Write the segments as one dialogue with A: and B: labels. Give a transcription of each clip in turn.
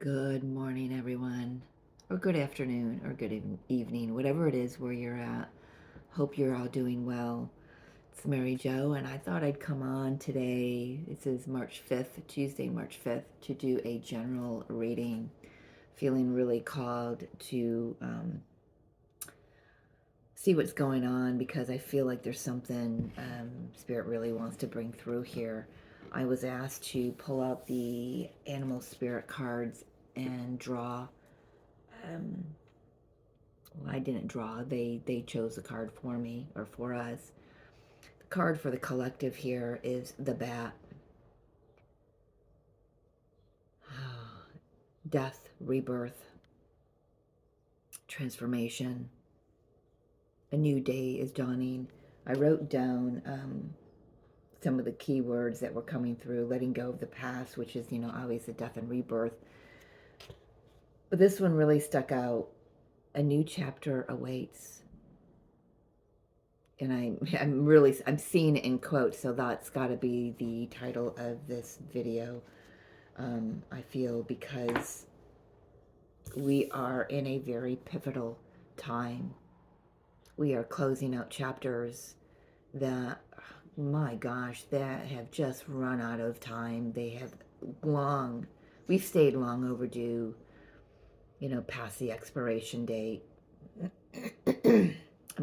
A: Good morning, everyone, or good afternoon, or good evening, whatever it is where you're at. Hope you're all doing well. It's Mary Jo, and I thought I'd come on today. This is March 5th, Tuesday, March 5th, to do a general reading. Feeling really called to see what's going on because I feel like there's something Spirit really wants to bring through here. I was asked to pull out the animal spirit cards and draw. Um, well, I didn't draw. They chose a card for me or for us. The card for the collective here is the bat. Death, rebirth, transformation. A new day is dawning. I wrote down some of the key words that were coming through, letting go of the past, which is, obviously death and rebirth. But this one really stuck out. A new chapter awaits. And I'm seeing it in quotes, so that's got to be the title of this video. I feel because we are in a very pivotal time. We are closing out chapters that, my gosh, that have just run out of time. They have we've stayed long overdue, past the expiration date. I'm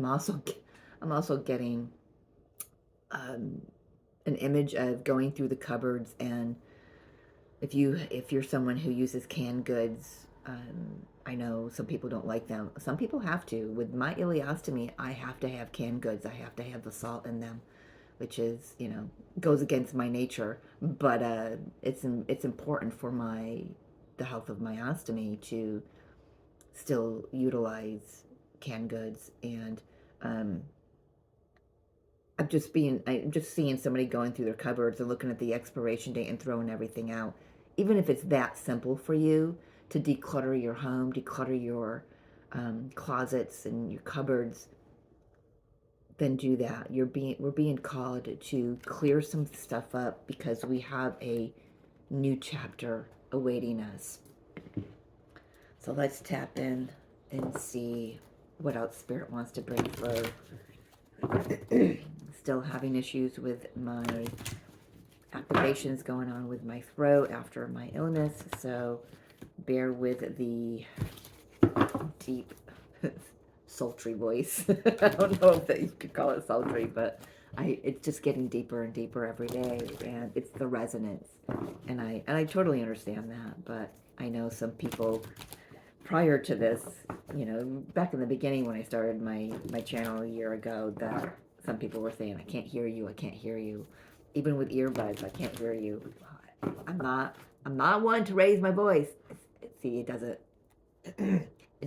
A: also getting an image of going through the cupboards, and if you're someone who uses canned goods, I know some people don't like them. Some people have to. With my ileostomy, I have to have canned goods. I have to have the salt in them, which is, goes against my nature. But it's important for the health of my ostomy to still utilize canned goods. And um, I'm just seeing somebody going through their cupboards and looking at the expiration date and throwing everything out. Even if it's that simple for you to declutter your home, declutter your closets and your cupboards, then do that. We're being called to clear some stuff up because we have a new chapter awaiting us. So let's tap in and see what else Spirit wants to bring through. Still having issues with my activations going on with my throat after my illness, so bear with the deep, sultry voice. I don't know if that you could call it sultry, but it's just getting deeper and deeper every day, and it's the resonance, and I totally understand that, but I know some people prior to this, back in the beginning when I started my channel a year ago, that some people were saying, I can't hear you, I can't hear you. Even with earbuds, I can't hear you. I'm not one to raise my voice. See, it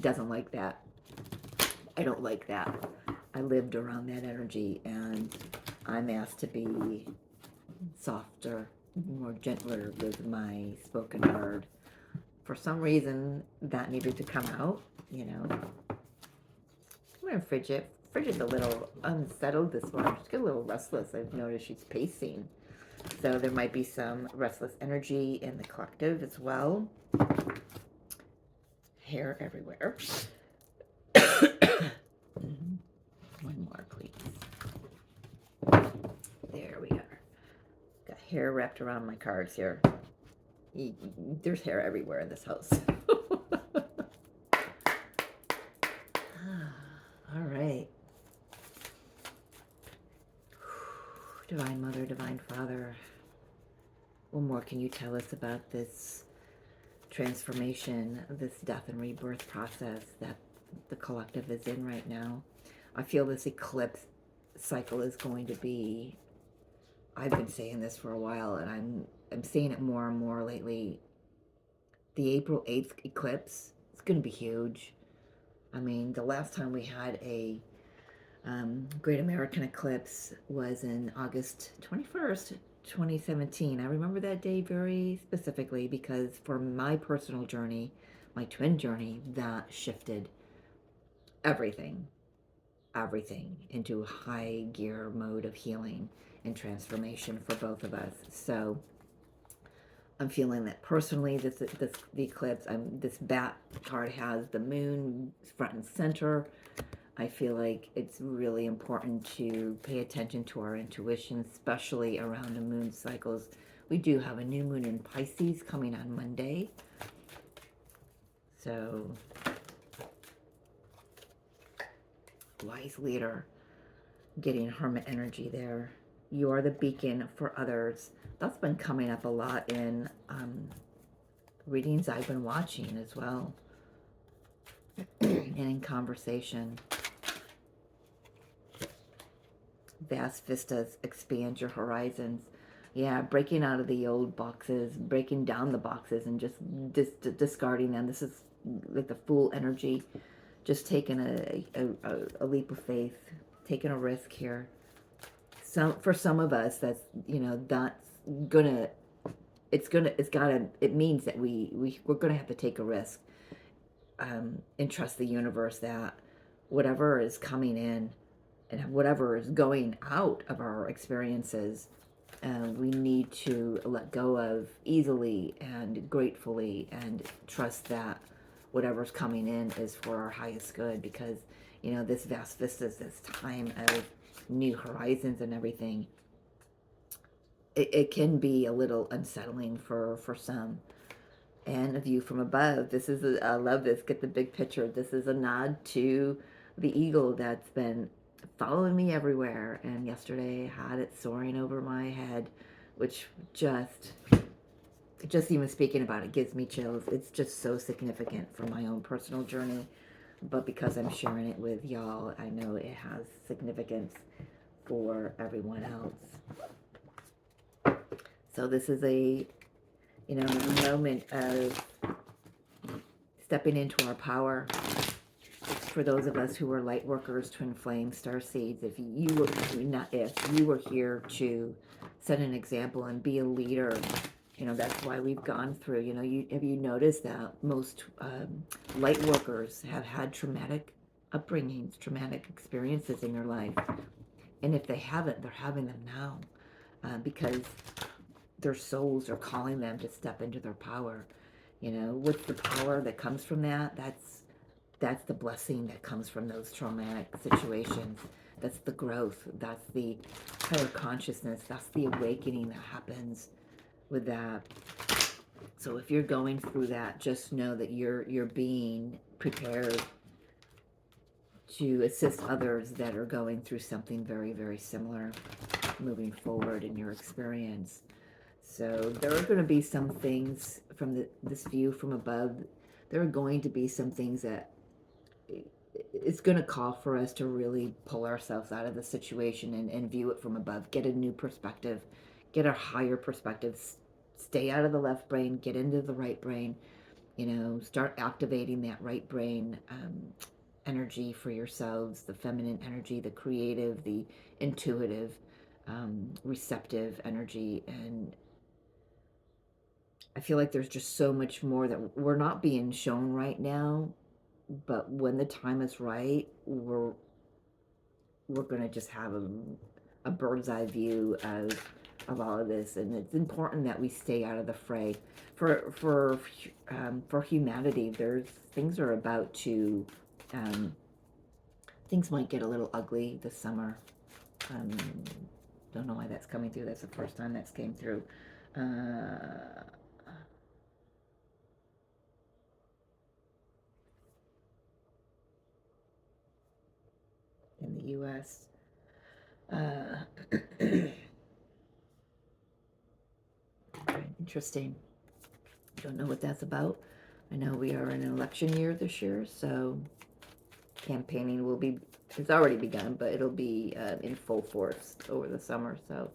A: doesn't like that. I don't like that. I lived around that energy, and I'm asked to be softer, more gentler with my spoken word. For some reason, that needed to come out, Come Frigid. Frigid's a little unsettled this morning. She's got a little restless. I've noticed she's pacing. So there might be some restless energy in the collective as well. Hair everywhere. One more, please. There we are. Got hair wrapped around my cards here. There's hair everywhere in this house. All right. Divine Mother, Divine Father, what more can you tell us about this transformation, this death and rebirth process that the collective is in right now? I feel this eclipse cycle is going to be, I've been saying this for a while, and I'm saying it more and more lately. The April 8th eclipse is going to be huge. I mean, the last time we had a Great American Eclipse was in August 21st, 2017. I remember that day very specifically because for my personal journey, my twin journey, that shifted everything into a high gear mode of healing and transformation for both of us. So I'm feeling that personally. The eclipse. This bat card has the moon front and center. I feel like it's really important to pay attention to our intuition, especially around the moon cycles. We do have a new moon in Pisces coming on Monday. So, wise leader, getting hermit energy there. You are the beacon for others. That's been coming up a lot in readings I've been watching as well. And in conversation. Vast vistas, expand your horizons. Yeah, breaking out of the old boxes, breaking down the boxes and just discarding them. This is like the Fool energy. Just taking a leap of faith, taking a risk here. For some of us, that's, that's gonna, it means that we're gonna have to take a risk, and trust the universe that whatever is coming in and whatever is going out of our experiences, we need to let go of easily and gratefully, and trust that whatever's coming in is for our highest good, because this vast vistas, this time of new horizons and everything, it can be a little unsettling for some. And a view from above, this is I love this, get the big picture. This is a nod to the eagle that's been following me everywhere, and yesterday had it soaring over my head, which just even speaking about it gives me chills. It's just so significant for my own personal journey, but because I'm sharing it with y'all, I know it has significance for everyone else. So this is a moment of stepping into our power. For those of us who are light workers, twin flame, star seeds, if you were here to set an example and be a leader, that's why we've gone through. Have you noticed that most light workers have had traumatic upbringings, traumatic experiences in their life, and if they haven't, they're having them now, because their souls are calling them to step into their power. What's the power that comes from that? That's the blessing that comes from those traumatic situations. That's the growth. That's the higher consciousness. That's the awakening that happens with that. So if you're going through that, just know that you're being prepared to assist others that are going through something very, very similar moving forward in your experience. So there are going to be some things from this view from above. There are going to be some things that it's going to call for us to really pull ourselves out of the situation and view it from above. Get a new perspective. Get a higher perspective. Stay out of the left brain. Get into the right brain. Start activating that right brain energy for yourselves. The feminine energy, the creative, the intuitive, receptive energy. And I feel like there's just so much more that we're not being shown right now, but when the time is right, we're going to just have a bird's eye view of all of this. And it's important that we stay out of the fray. For humanity, things are about to, things might get a little ugly this summer. Don't know why that's coming through. That's the first time that's came through. In the U.S. Interesting. Don't know what that's about. I know we are in an election year this year, so campaigning has already begun, but it'll be in full force over the summer. So,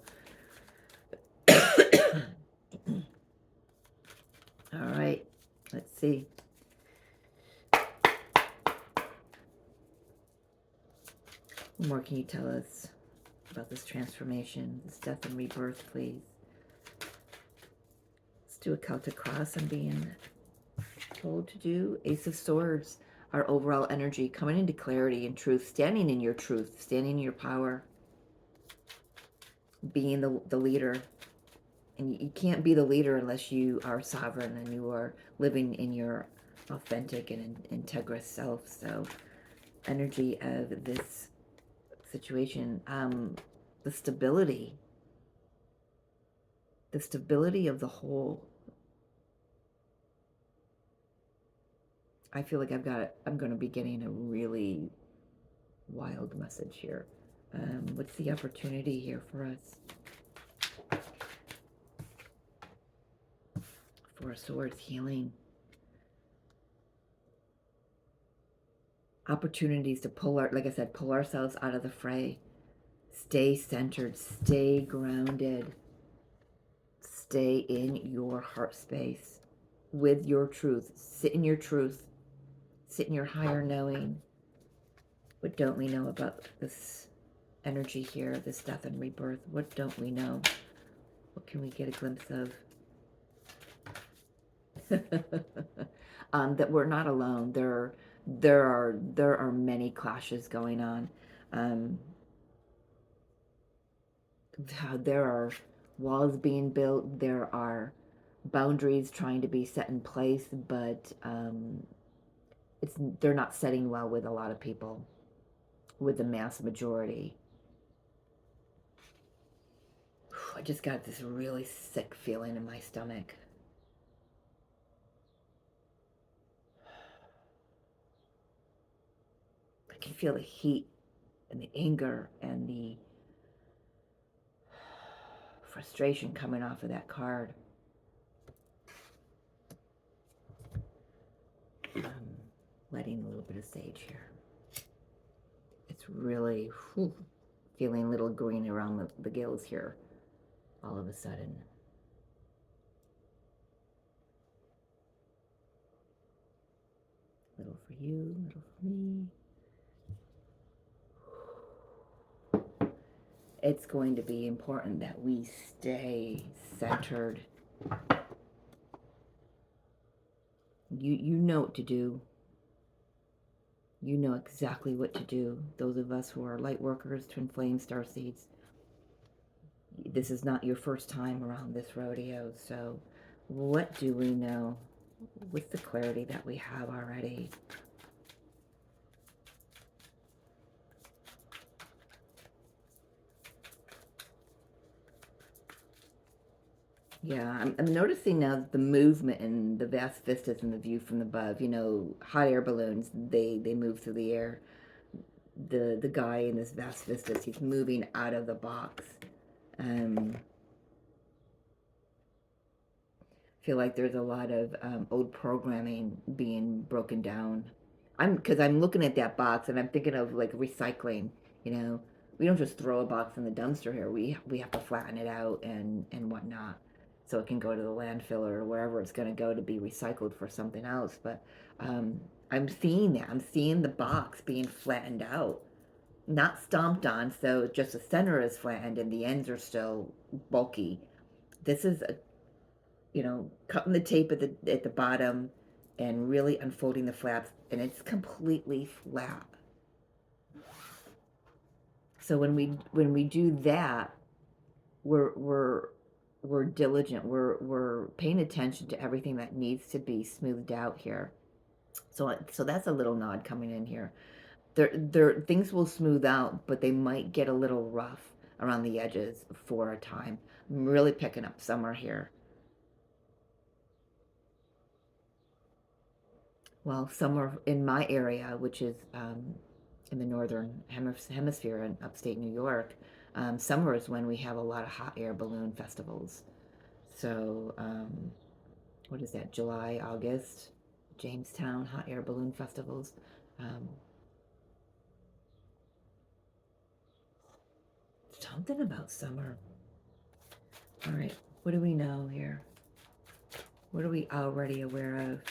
A: all right, let's see. What more can you tell us about this transformation, this death and rebirth, please? Let's do a Celtic cross. I'm being told to do Ace of Swords. Our overall energy, coming into clarity and truth, standing in your truth, standing in your power, being the leader And you can't be the leader unless you are sovereign and you are living in your authentic and integrous self. So, energy of this situation, the stability, the stability of the whole. I feel like I'm going to be getting a really wild message here. What's the opportunity here for us? Four of Swords, healing. Opportunities to like I said, pull ourselves out of the fray. Stay centered, stay grounded. Stay in your heart space with your truth. Sit in your truth. Sit in your higher knowing. What don't we know about this energy here, this death and rebirth? What don't we know? What can we get a glimpse of? That we're not alone. There are many clashes going on. There are walls being built. There are boundaries trying to be set in place, but they're not setting well with a lot of people, with the mass majority. I just got this really sick feeling in my stomach. I can feel the heat and the anger and the frustration coming off of that card. Letting a little bit of sage here. It's really feeling a little green around the gills here all of a sudden. Little for you, little for me. It's going to be important that we stay centered. You know what to do. You know exactly what to do. Those of us who are light workers, twin flame starseeds, this is not your first time around this rodeo. So what do we know with the clarity that we have already? Yeah, I'm noticing now the movement and the vast vistas and the view from above. You know, hot air balloons, they move through the air. The guy in this vast vistas, he's moving out of the box. Feel like there's a lot of old programming being broken down. Because I'm looking at that box and I'm thinking of like recycling. You know, we don't just throw a box in the dumpster here. We have to flatten it out and whatnot, so it can go to the landfill or wherever it's going to go to be recycled for something else. But I'm seeing that. I'm seeing the box being flattened out, not stomped on. So just the center is flattened and the ends are still bulky. This is a, cutting the tape at the bottom and really unfolding the flaps, and it's completely flat. So when we do that, we're diligent. We're paying attention to everything that needs to be smoothed out here. So that's a little nod coming in here. There things will smooth out, but they might get a little rough around the edges for a time. I'm really picking up summer here. Well, summer in my area, which is in the northern hemisphere in upstate New York, summer is when we have a lot of hot air balloon festivals. So, what is that? July, August, Jamestown hot air balloon festivals. Um, Something about summer. All right, what do we know here? What are we already aware of?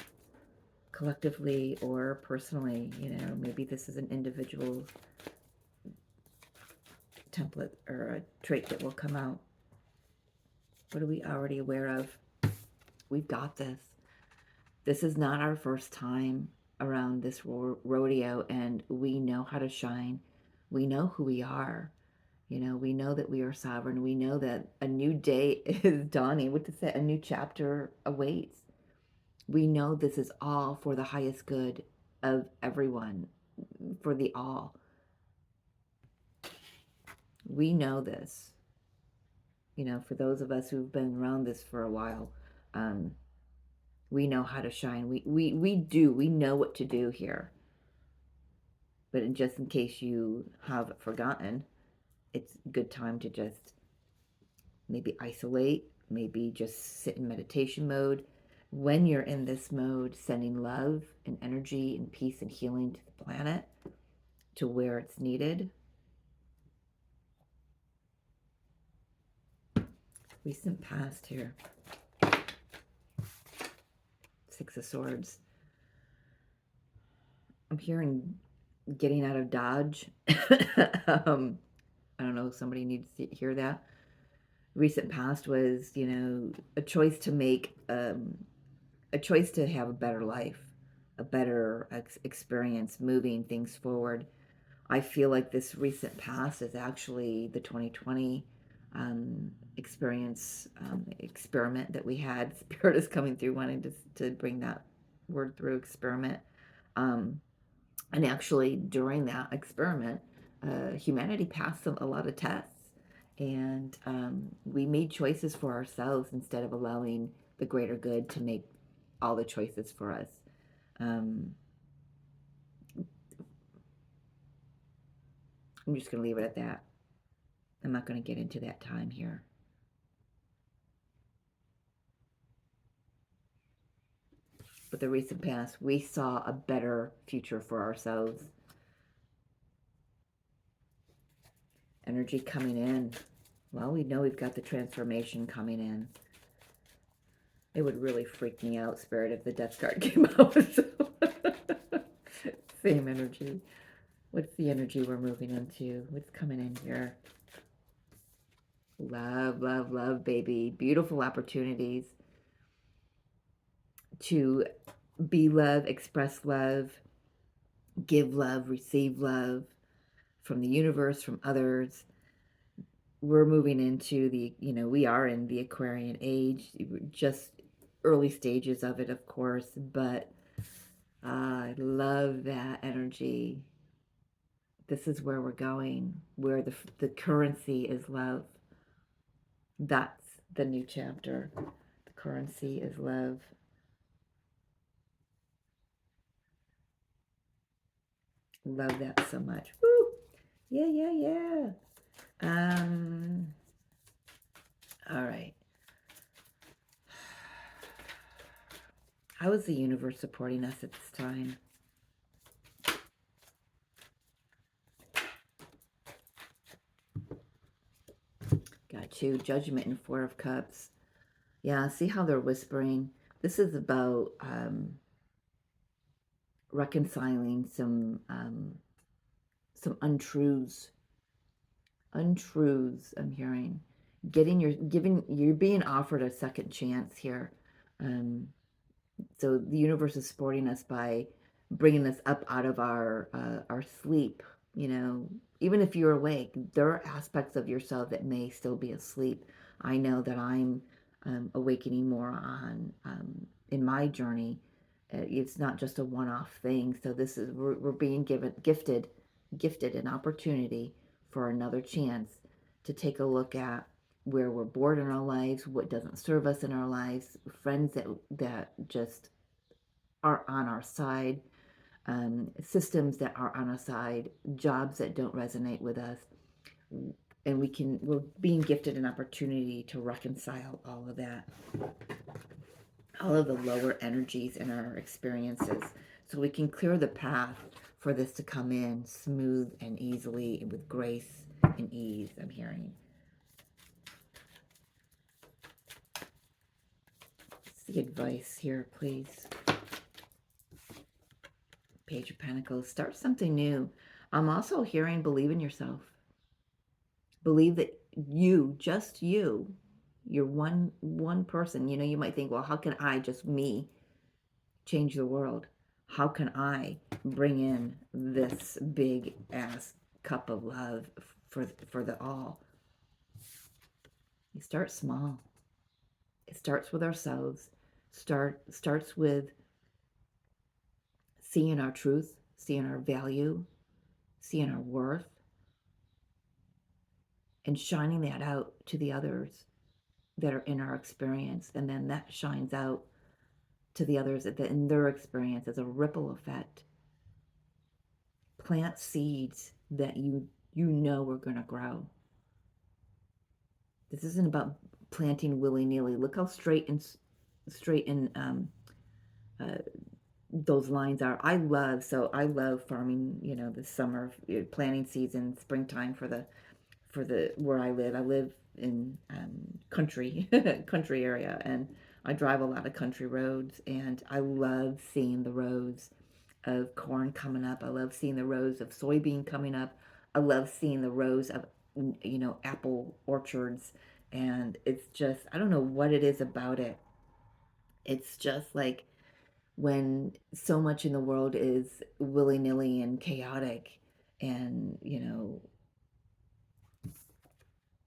A: Collectively or personally, maybe this is an individual template or a trait that will come out. What are we already aware of? We've got this. This is not our first time around this rodeo, and we know how to shine. We know who we are. You know, we know that we are sovereign. We know that a new day is dawning. What to say? A new chapter awaits. We know this is all for the highest good of everyone, for the all. We know this. You know, for those of us who've been around this for a while, um, we know how to shine. We know what to do here. But just in case you have forgotten, it's a good time to just maybe isolate, maybe just sit in meditation mode. When you're in this mode, sending love and energy and peace and healing to the planet, to where it's needed. Recent past here. Six of Swords. I'm hearing getting out of Dodge. I don't know, somebody needs to hear that. Recent past was, you know, a choice to make, a choice to have a better life, a better experience, moving things forward. I feel like this recent past is actually the 2020 experiment that we had. Spirit is coming through, wanting to bring that word through, experiment. Um, and actually, during that experiment, humanity passed a lot of tests, and we made choices for ourselves instead of allowing the greater good to make all the choices for us. I'm just going to leave it at that. I'm not going to get into that time here. But the recent past, we saw a better future for ourselves. Energy coming in. Well, we know we've got the transformation coming in. It would really freak me out, Spirit, if the Death card came out. Same energy. What's the energy we're moving into? What's coming in here? Love, love, love, baby. Beautiful opportunities to be love, express love, give love, receive love from the universe, from others. We're moving into the, you know, we are in the Aquarian age, just early stages of it, of course, but I love that energy. This is where we're going, where the currency is love. That's the new chapter. The currency is love. Love that so much. Woo! Yeah, yeah, yeah. All right. How is the universe supporting us at this time? Got 2, Judgment and 4 of Cups. Yeah, see how they're whispering? This is about reconciling some untruths. Untruths, I'm hearing. You're being offered a second chance here. So the universe is supporting us by bringing us up out of our sleep. You know, even if you're awake, there are aspects of yourself that may still be asleep. I know that I'm awakening more on in my journey. It's not just a one-off thing. So this is we're being gifted an opportunity for another chance to take a look at where we're bored in our lives, what doesn't serve us in our lives, friends that just are on our side, systems that are on our side, jobs that don't resonate with us, and we're being gifted an opportunity to reconcile all of that, all of the lower energies in our experiences, so we can clear the path for this to come in smooth and easily and with grace and ease, I'm hearing. What's the advice here, please? Page of Pentacles. Start something new. I'm also hearing believe in yourself. Believe that you, just you're one person. You know, you might think, well, how can I, just me, change the world? How can I bring in this big ass cup of love for the all. You start small. It starts with ourselves. Starts with seeing our truth, seeing our value, seeing our worth, and shining that out to the others that are in our experience. And then that shines out to the others that in their experience as a ripple effect. Plant seeds that you know are going to grow. This isn't about planting willy-nilly. Look how straight and uh, those lines are. I love farming, the summer planting season, springtime for the where I live. I live in country country area, and I drive a lot of country roads, and I love seeing the rows of corn coming up. I love seeing the rows of soybean coming up. I love seeing the rows of apple orchards, and it's just, I don't know what it is about it. It's just like when so much in the world is willy-nilly and chaotic, and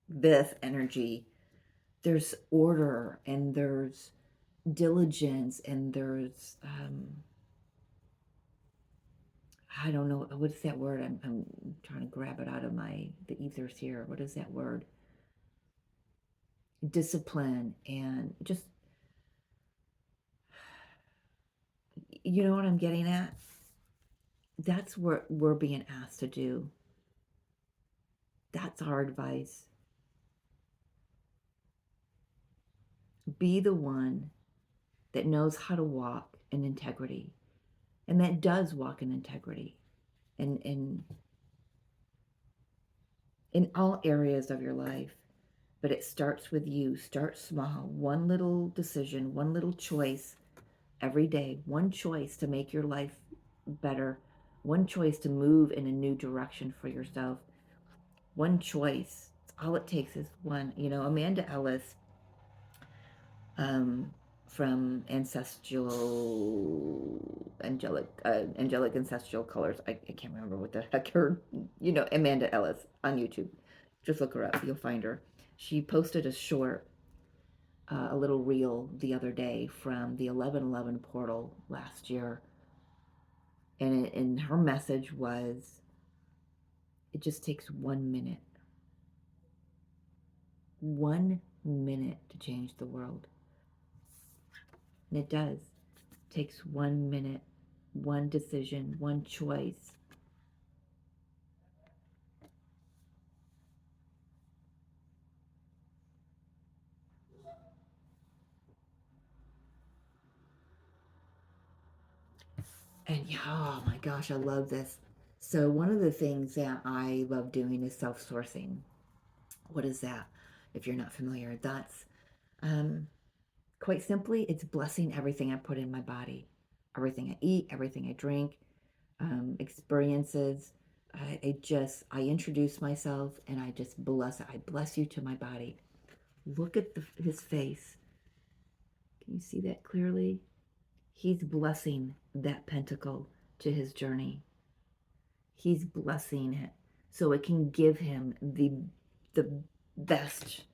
A: this energy, there's order and there's diligence and there's I don't know, what is that word? I'm trying to grab it out of the ethers here. What is that word? Discipline, and just, you know what I'm getting at? That's what we're being asked to do. That's our advice. Be the one that knows how to walk in integrity, and that does walk in integrity, and in all areas of your life. But it starts with you. Start small. One little decision, one little choice every day, one choice to make your life better, one choice to move in a new direction for yourself, one choice. All it takes is one. Amanda Ellis, from angelic ancestral colors. I can't remember what the heck her, Amanda Ellis on YouTube. Just look her up. You'll find her. She posted a short, a little reel the other day from the 11/11 portal last year. And her message was, it just takes 1 minute. 1 minute to change the world. And it does. It takes 1 minute, one decision, one choice. And yeah, oh my gosh, I love this. So one of the things that I love doing is self-sourcing. What is that? If you're not familiar, that's quite simply, it's blessing everything I put in my body, everything I eat, everything I drink, experiences. I introduce myself and I just bless it. I bless you to my body. Look at his face. Can you see that clearly? He's blessing that pentacle to his journey. He's blessing it so it can give him the best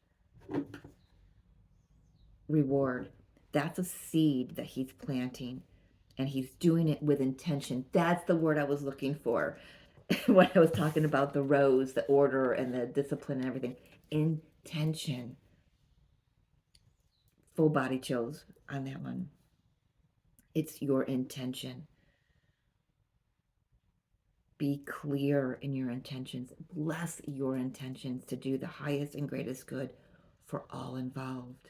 A: reward. That's a seed that he's planting, and he's doing it with intention. That's the word I was looking for when I was talking about the rows, the order, and the discipline and everything. Intention. Full body chills on that one. It's your intention. Be clear in your intentions. Bless your intentions to do the highest and greatest good for all involved.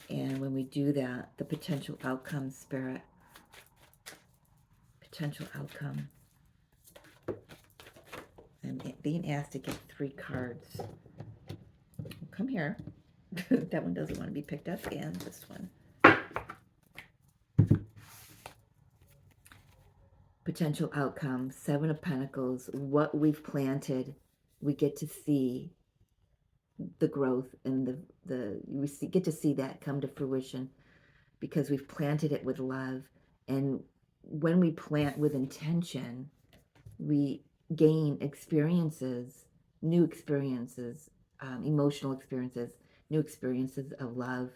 A: And when we do that, the potential outcome, Spirit, potential outcome. I'm being asked to get 3 cards. Come here. That one doesn't want to be picked up, and this one. Potential outcome, 7 of Pentacles. What we've planted, we get to see the growth, and get to see that come to fruition because we've planted it with love. And when we plant with intention, we gain experiences, new experiences, emotional experiences, new experiences of love.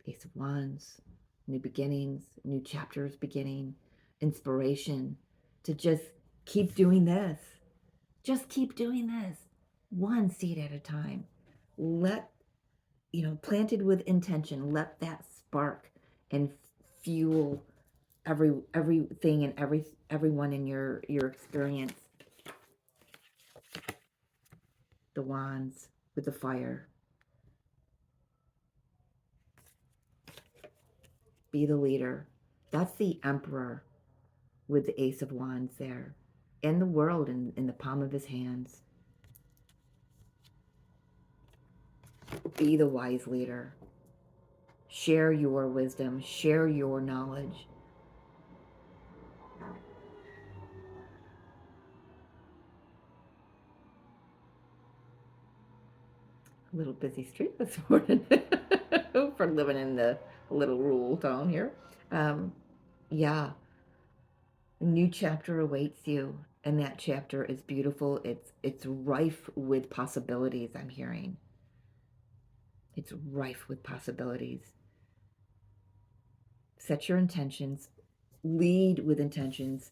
A: Ace of Wands, new beginnings, new chapters beginning, inspiration to just keep doing this. Just keep doing this, one seed at a time. Let, planted with intention, let that spark and fuel everything and everyone in your experience. The wands with the fire. Be the leader. That's the emperor with the ace of wands there. And the world in the palm of his hands. Be the wise leader. Share your wisdom. Share your knowledge. A little busy street this morning for living in the little rural town here. Yeah, a new chapter awaits you, and that chapter is beautiful. It's rife with possibilities. I'm hearing it's rife with possibilities. Set your intentions. Lead with intentions.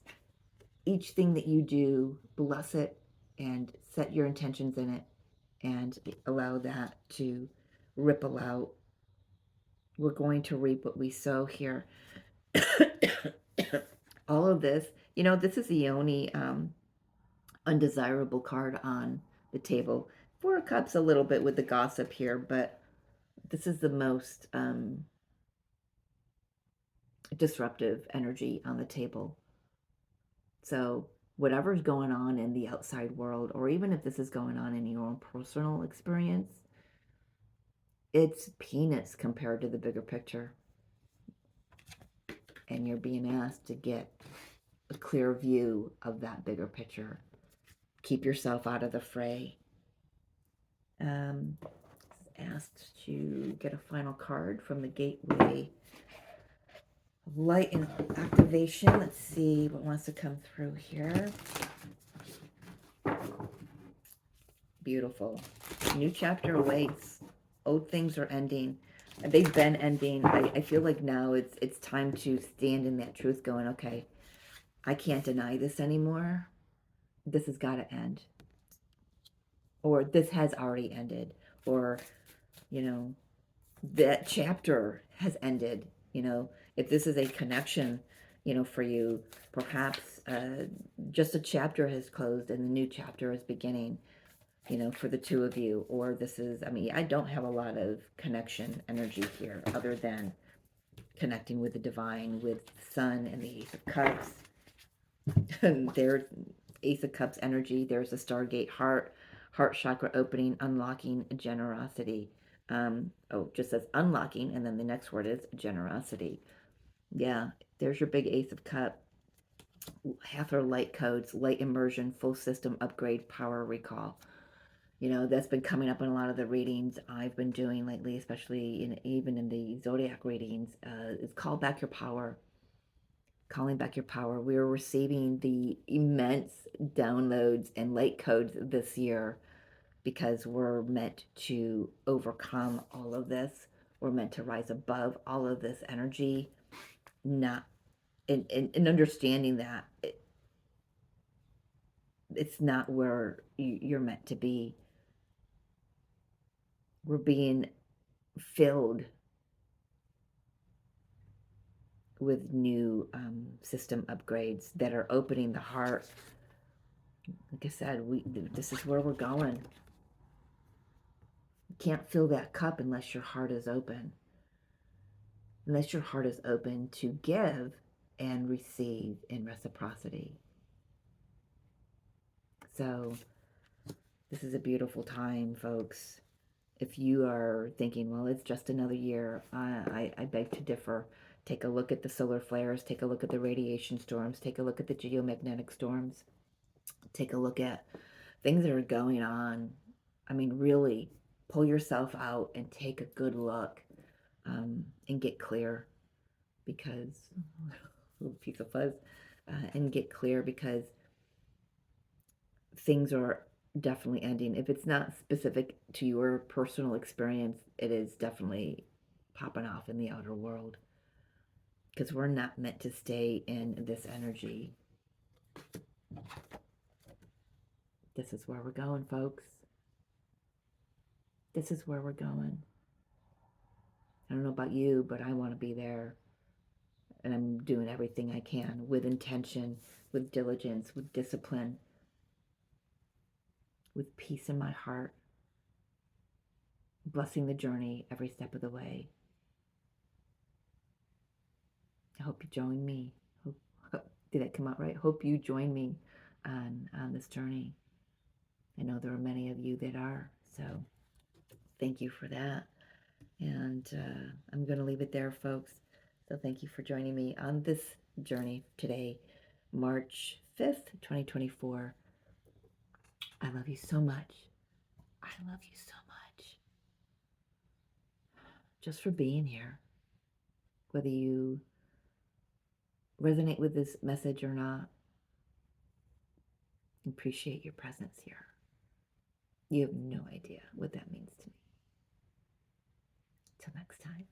A: Each thing that you do, bless it and set your intentions in it, and allow that to ripple out. We're going to reap what we sow here. All of this, this is the only undesirable card on the table. Four of Cups a little bit with the gossip here, but this is the most disruptive energy on the table. So whatever's going on in the outside world, or even if this is going on in your own personal experience, it's peanuts compared to the bigger picture. And you're being asked to get a clear view of that bigger picture. Keep yourself out of the fray. Asked to get a final card from the Gateway of Light and Activation. Let's see what wants to come through here. Beautiful. New chapter awaits. Old things are ending. They've been ending. I feel like now it's time to stand in that truth going, okay, I can't deny this anymore. This has got to end. Or this has already ended. Or, that chapter has ended. If this is a connection, for you, perhaps just a chapter has closed and the new chapter is beginning, for the two of you. Or this is, I don't have a lot of connection energy here other than connecting with the divine, with the sun and the Ace of Cups. There's Ace of Cups energy. There's a Stargate heart chakra opening, unlocking generosity. Just says unlocking, and then the next word is generosity. Yeah, there's your big Ace of Cup. Hathor light codes, light immersion, full system upgrade, power recall. That's been coming up in a lot of the readings I've been doing lately, especially even in the zodiac readings. It's call back your power. Calling back your power. We are receiving the immense downloads and light codes this year because we're meant to overcome all of this. We're meant to rise above all of this energy, not in understanding that it's not where you're meant to be. We're being filled with new system upgrades that are opening the heart. Like I said, this is where we're going. You can't fill that cup unless your heart is open. Unless your heart is open to give and receive in reciprocity. So this is a beautiful time, folks. If you are thinking, well, it's just another year, I beg to differ. Take a look at the solar flares. Take a look at the radiation storms. Take a look at the geomagnetic storms. Take a look at things that are going on. Really pull yourself out and take a good look and get clear, because a little piece of fuzz, and get clear, because things are definitely ending. If it's not specific to your personal experience, it is definitely popping off in the outer world, because we're not meant to stay in this energy. This is where we're going, folks. This is where we're going. I don't know about you, but I want to be there. And I'm doing everything I can with intention, with diligence, with discipline, with peace in my heart, blessing the journey every step of the way. I hope you join me. Did that come out right? Hope you join me on this journey. I know there are many of you that are, so thank you for that. And I'm going to leave it there, folks. So thank you for joining me on this journey today, March 5th, 2024. I love you so much. I love you so much. Just for being here. Whether you resonate with this message or not, appreciate your presence here. You have no idea what that means to me. Till next time.